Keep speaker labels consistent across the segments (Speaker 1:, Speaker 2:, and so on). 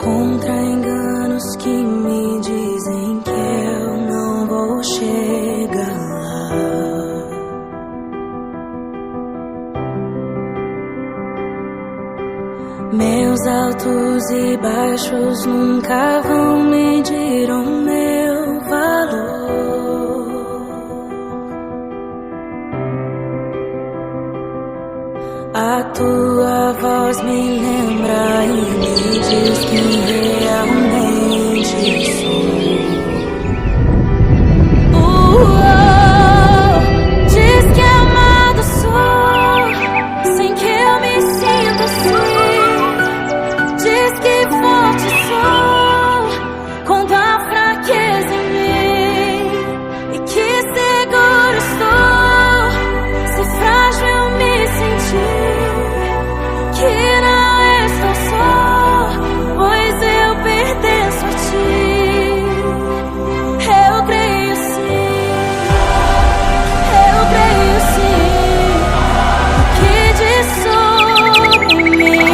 Speaker 1: Contra enganos que me dizem que eu não vou chegar lá. Meus altos e baixos nunca vão medir o meu valor. A tua voz me lembra e me diz quem realmente sou. Diz que amado sou, sem que eu me sinta assim. Diz que forte sou, quando há fraqueza em mim. E que seguro estou, se frágil eu me sentir. Que não estou só, pois eu pertenço a ti. Eu creio sim, eu creio sim, o que diz sobre mim.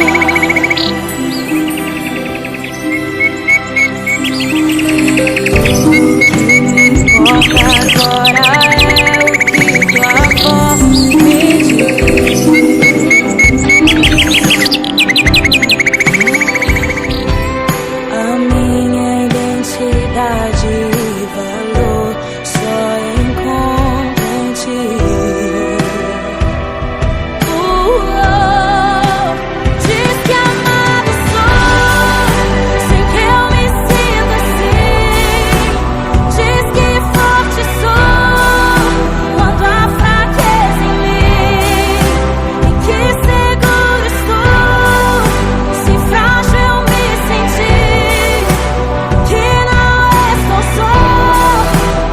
Speaker 1: O que me importa agora é o que tua voz me diz. E valor só encontro em ti. Diz que amado sou, sem que eu me sinta assim. Diz que forte sou, quando há fraqueza em mim. E que seguro estou, se frágil eu me sentir. Que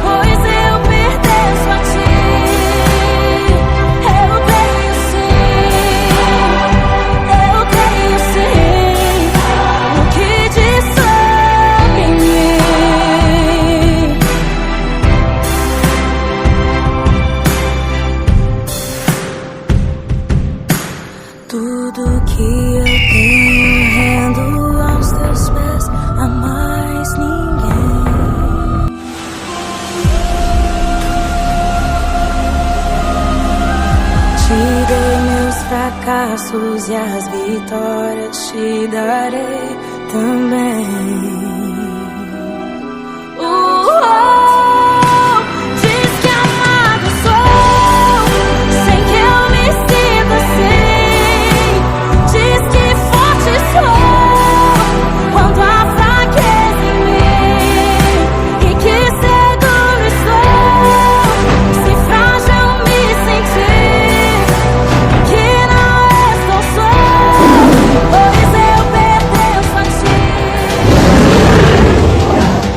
Speaker 1: pois eu pertenço a ti. Eu creio sim, o que diz sobre mim. Tudo que eu tenho rendo aos teus pés, a mais ninguém. Te dei meus fracassos e as vitórias te darei também.